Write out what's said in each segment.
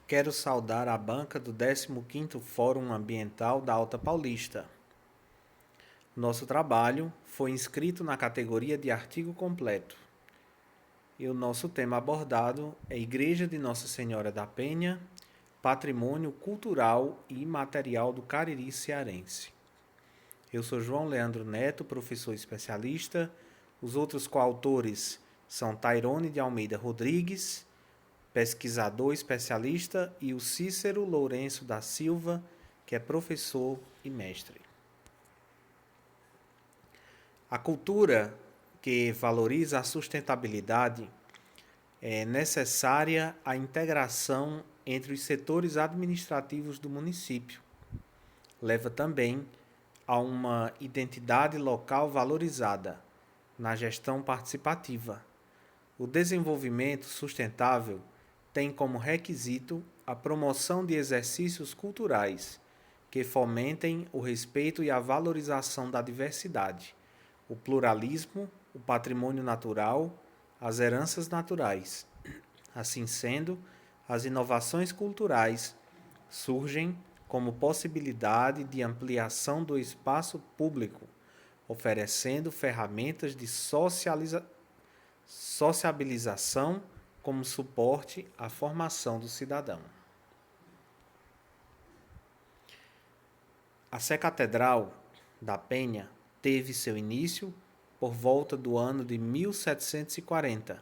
Quero saudar a banca do 15º Fórum Ambiental da Alta Paulista. Nosso trabalho foi inscrito na categoria de artigo completo. E o nosso tema abordado é Igreja de Nossa Senhora da Penha, Patrimônio Cultural e Imaterial do Cariri Cearense. Eu sou João Leandro Neto, professor especialista. Os outros coautores são Tairone de Almeida Rodrigues, pesquisador especialista, e o Cícero Lourenço da Silva, que é professor e mestre. A cultura que valoriza a sustentabilidade é necessária à integração entre os setores administrativos do município. Leva também a uma identidade local valorizada na gestão participativa. O desenvolvimento sustentável tem como requisito a promoção de exercícios culturais que fomentem o respeito e a valorização da diversidade, o pluralismo, o patrimônio natural, as heranças naturais. Assim sendo, as inovações culturais surgem como possibilidade de ampliação do espaço público, oferecendo ferramentas de sociabilização como suporte à formação do cidadão. A Sé Catedral da Penha teve seu início por volta do ano de 1740,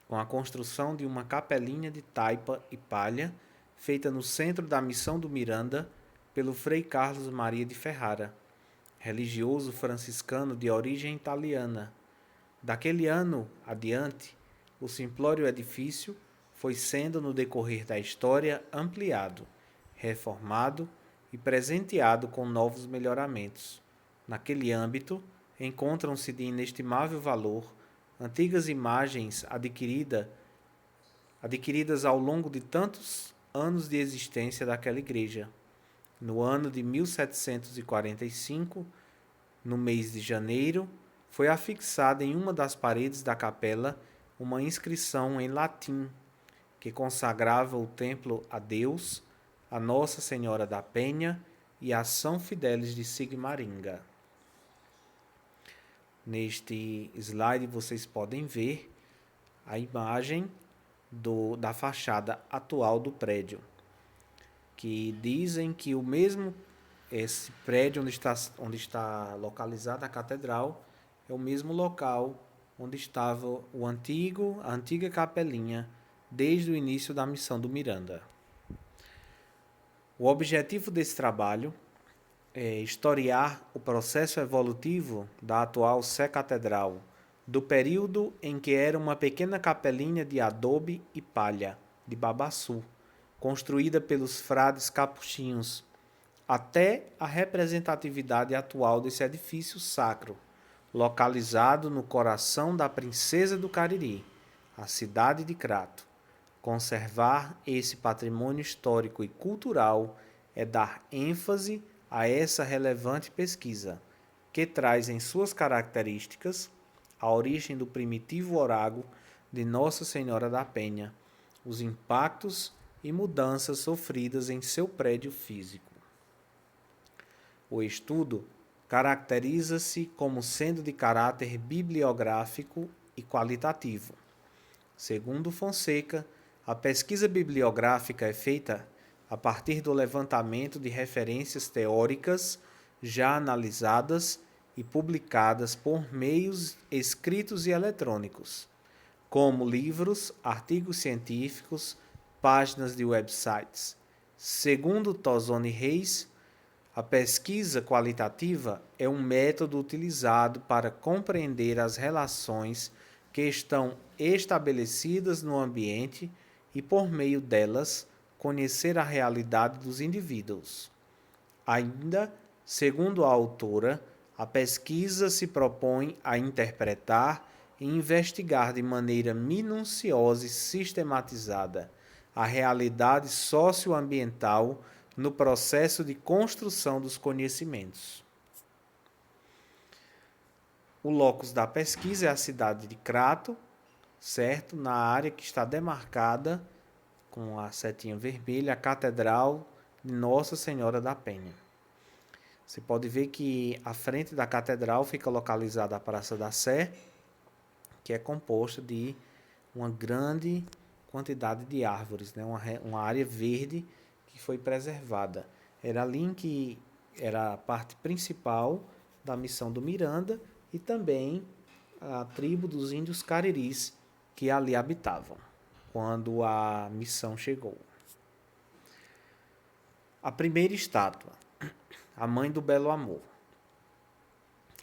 com a construção de uma capelinha de taipa e palha feita no centro da Missão do Miranda pelo Frei Carlos Maria de Ferrara, religioso franciscano de origem italiana. Daquele ano adiante, o simplório edifício foi sendo, no decorrer da história, ampliado, reformado e presenteado com novos melhoramentos. Naquele âmbito, encontram-se de inestimável valor antigas imagens adquiridas ao longo de tantos anos de existência daquela igreja. No ano de 1745, no mês de janeiro, foi afixada em uma das paredes da capela uma inscrição em latim que consagrava o templo a Deus, a Nossa Senhora da Penha e a São Fidélis de Sigmaringa. Neste slide vocês podem ver a imagem da fachada atual do prédio, que dizem que esse prédio onde está localizada a catedral é o mesmo local onde estava a antiga capelinha desde o início da missão do Miranda. O objetivo desse trabalho é historiar o processo evolutivo da atual Sé Catedral, do período em que era uma pequena capelinha de adobe e palha, de babaçu, construída pelos frades capuchinhos, até a representatividade atual desse edifício sacro, localizado no coração da Princesa do Cariri, a cidade de Crato. Conservar esse patrimônio histórico e cultural é dar ênfase a essa relevante pesquisa, que traz em suas características a origem do primitivo orágo de Nossa Senhora da Penha, os impactos e mudanças sofridas em seu prédio físico. O estudo caracteriza-se como sendo de caráter bibliográfico e qualitativo. Segundo Fonseca, a pesquisa bibliográfica é feita a partir do levantamento de referências teóricas já analisadas e publicadas por meios escritos e eletrônicos, como livros, artigos científicos, páginas de websites. Segundo Tozoni Reis, a pesquisa qualitativa é um método utilizado para compreender as relações que estão estabelecidas no ambiente e, por meio delas, conhecer a realidade dos indivíduos. Ainda, segundo a autora, a pesquisa se propõe a interpretar e investigar de maneira minuciosa e sistematizada a realidade socioambiental no processo de construção dos conhecimentos. O locus da pesquisa é a cidade de Crato, certo? Na área que está demarcada com a setinha vermelha, a Catedral de Nossa Senhora da Penha. Você pode ver que à frente da catedral fica localizada a Praça da Sé, que é composta de uma grande quantidade de árvores, né? Uma área verde que foi preservada. Era ali em que era a parte principal da missão do Miranda e também a tribo dos índios Cariris que ali habitavam quando a missão chegou. A primeira estátua, a Mãe do Belo Amor.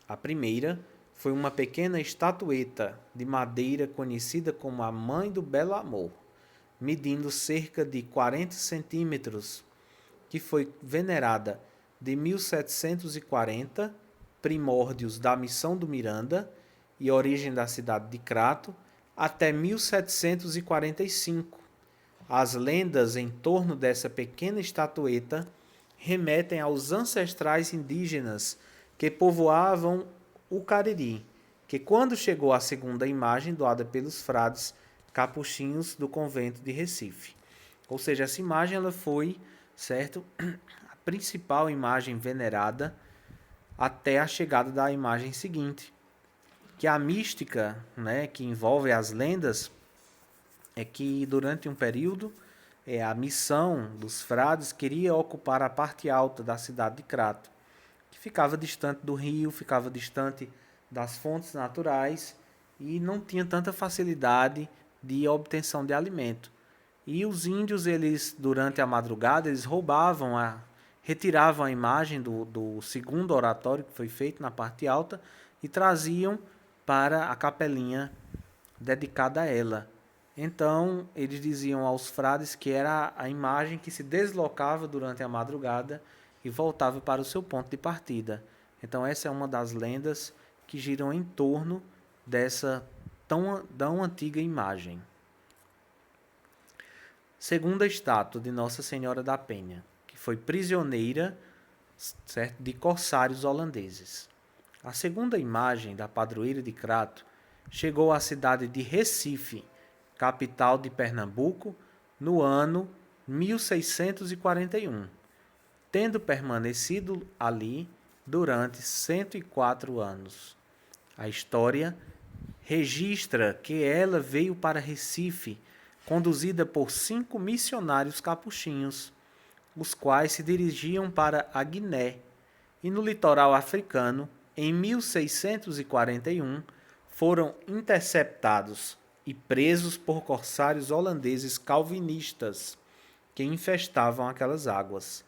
A primeira foi uma pequena estatueta de madeira conhecida como a Mãe do Belo Amor, medindo cerca de 40 centímetros, que foi venerada de 1740, primórdios da missão do Miranda e origem da cidade de Crato, até 1745. As lendas em torno dessa pequena estatueta remetem aos ancestrais indígenas que povoavam o Cariri, que quando chegou a segunda imagem doada pelos frades capuchinhos do convento de Recife. Ou seja, essa imagem ela foi, certo, a principal imagem venerada até a chegada da imagem seguinte, que a mística, né, que envolve as lendas, é que durante um período a missão dos frades queria ocupar a parte alta da cidade de Crato, que ficava distante do rio, ficava distante das fontes naturais e não tinha tanta facilidade de obtenção de alimento. E os índios, eles durante a madrugada, eles retiravam a imagem do segundo oratório que foi feito na parte alta e traziam para a capelinha dedicada a ela. Então, eles diziam aos frades que era a imagem que se deslocava durante a madrugada e voltava para o seu ponto de partida. Então, essa é uma das lendas que giram em torno dessa tão antiga imagem. Segunda estátua de Nossa Senhora da Penha, que foi prisioneira, certo, de corsários holandeses. A segunda imagem da padroeira de Crato chegou à cidade de Recife, capital de Pernambuco, no ano 1641, tendo permanecido ali durante 104 anos. A história registra que ela veio para Recife, conduzida por 5 missionários capuchinhos, os quais se dirigiam para a Guiné, e no litoral africano, em 1641, foram interceptados e presos por corsários holandeses calvinistas que infestavam aquelas águas.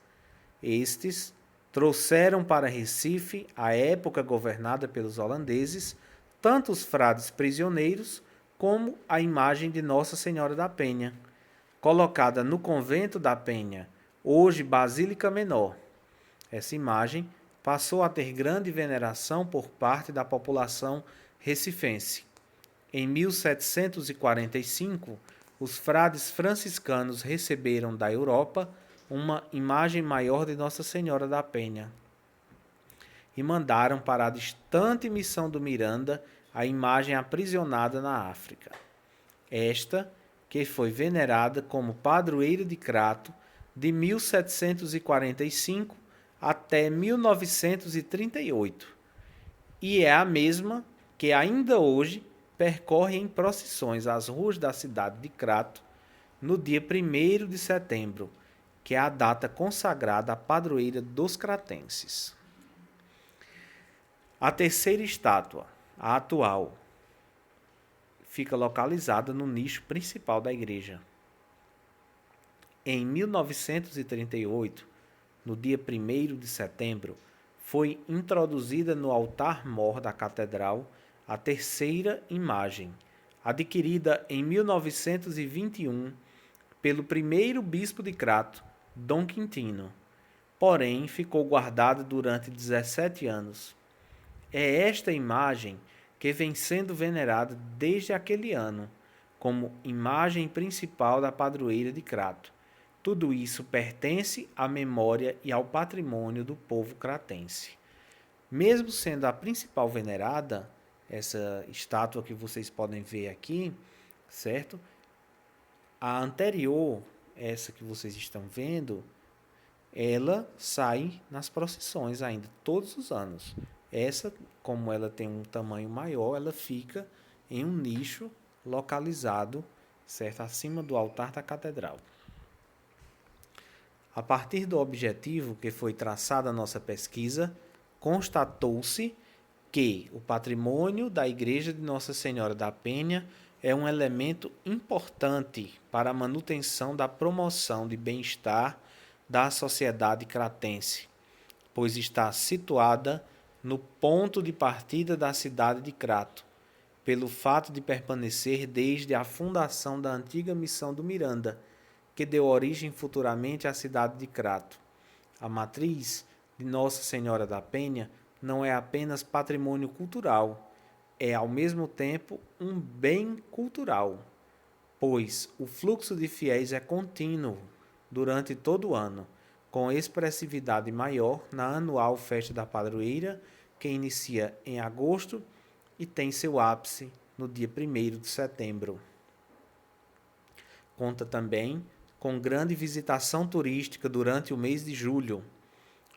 Estes trouxeram para Recife, à época governada pelos holandeses, tanto os frades prisioneiros como a imagem de Nossa Senhora da Penha, colocada no convento da Penha, hoje Basílica Menor. Essa imagem passou a ter grande veneração por parte da população recifense. Em 1745, os frades franciscanos receberam da Europa uma imagem maior de Nossa Senhora da Penha e mandaram para a distante missão do Miranda a imagem aprisionada na África. Esta, que foi venerada como padroeira de Crato de 1745 até 1938, e é a mesma que ainda hoje percorre em procissões as ruas da cidade de Crato no dia 1º de setembro, que é a data consagrada à padroeira dos cratenses. A terceira estátua, a atual, fica localizada no nicho principal da igreja. Em 1938, no dia 1º de setembro, foi introduzida no altar-mor da catedral a terceira imagem, adquirida em 1921 pelo primeiro bispo de Crato, Dom Quintino, porém ficou guardada durante 17 anos. É esta imagem que vem sendo venerada desde aquele ano, como imagem principal da padroeira de Crato. Tudo isso pertence à memória e ao patrimônio do povo cratense. Mesmo sendo a principal venerada, essa estátua que vocês podem ver aqui, certo? A anterior, essa que vocês estão vendo, ela sai nas procissões ainda, todos os anos. Essa, como ela tem um tamanho maior, ela fica em um nicho localizado, certo, acima do altar da catedral. A partir do objetivo que foi traçado a nossa pesquisa, constatou-se que o patrimônio da Igreja de Nossa Senhora da Penha é um elemento importante para a manutenção da promoção de bem-estar da sociedade cratense, pois está situada no ponto de partida da cidade de Crato, pelo fato de permanecer desde a fundação da antiga missão do Miranda, que deu origem futuramente à cidade de Crato. A matriz de Nossa Senhora da Penha não é apenas patrimônio cultural, é ao mesmo tempo um bem cultural, pois o fluxo de fiéis é contínuo durante todo o ano, com expressividade maior na anual Festa da Padroeira, que inicia em agosto e tem seu ápice no dia 1º de setembro. Conta também com grande visitação turística durante o mês de julho.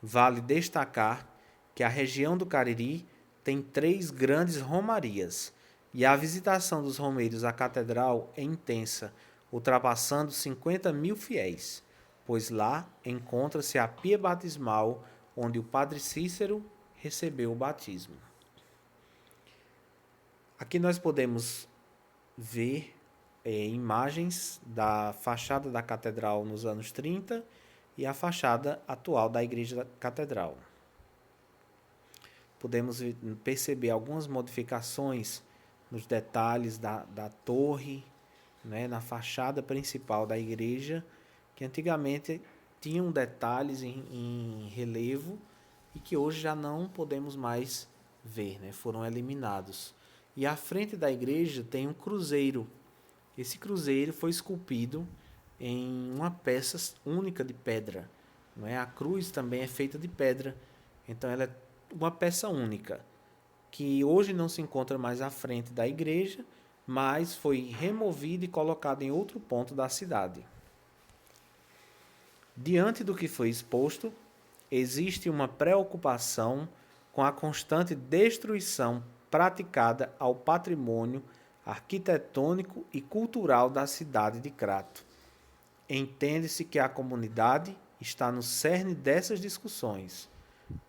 Vale destacar que a região do Cariri tem 3 grandes romarias e a visitação dos romeiros à catedral é intensa, ultrapassando 50.000 fiéis, pois lá encontra-se a pia batismal onde o padre Cícero recebeu o batismo. Aqui nós podemos ver imagens da fachada da catedral nos anos 30 e a fachada atual da igreja da catedral. Podemos perceber algumas modificações nos detalhes da torre, né, na fachada principal da igreja, que antigamente tinham detalhes em relevo e que hoje já não podemos mais ver, né, foram eliminados. E à frente da igreja tem um cruzeiro. Esse cruzeiro foi esculpido em uma peça única de pedra. Não é? A cruz também é feita de pedra, então ela é uma peça única, que hoje não se encontra mais à frente da igreja, mas foi removida e colocada em outro ponto da cidade. Diante do que foi exposto, existe uma preocupação com a constante destruição praticada ao patrimônio arquitetônico e cultural da cidade de Crato. Entende-se que a comunidade está no cerne dessas discussões,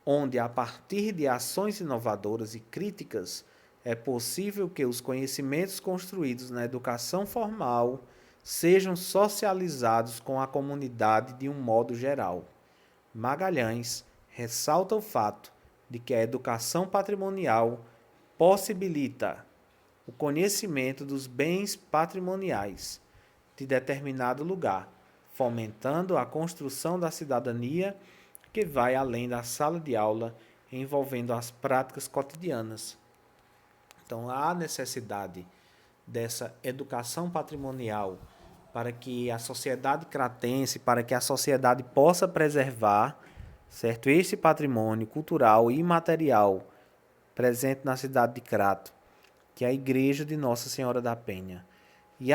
onde, a partir de ações inovadoras e críticas, é possível que os conhecimentos construídos na educação formal sejam socializados com a comunidade de um modo geral. Magalhães ressalta o fato de que a educação patrimonial possibilita o conhecimento dos bens patrimoniais de determinado lugar, fomentando a construção da cidadania que vai além da sala de aula, envolvendo as práticas cotidianas. Então, há necessidade dessa educação patrimonial para que a sociedade cratense, para que a sociedade possa preservar, certo, esse patrimônio cultural e imaterial presente na cidade de Crato, que é a igreja de Nossa Senhora da Penha. E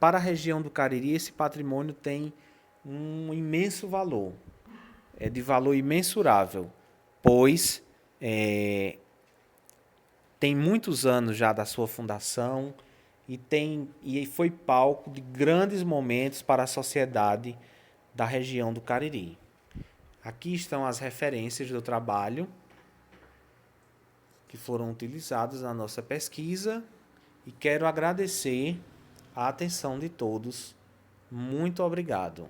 para a região do Cariri, esse patrimônio tem um imenso valor, é de valor imensurável, pois tem muitos anos já da sua fundação e foi palco de grandes momentos para a sociedade da região do Cariri. Aqui estão as referências do trabalho que foram utilizadas na nossa pesquisa e quero agradecer a atenção de todos. Muito obrigado.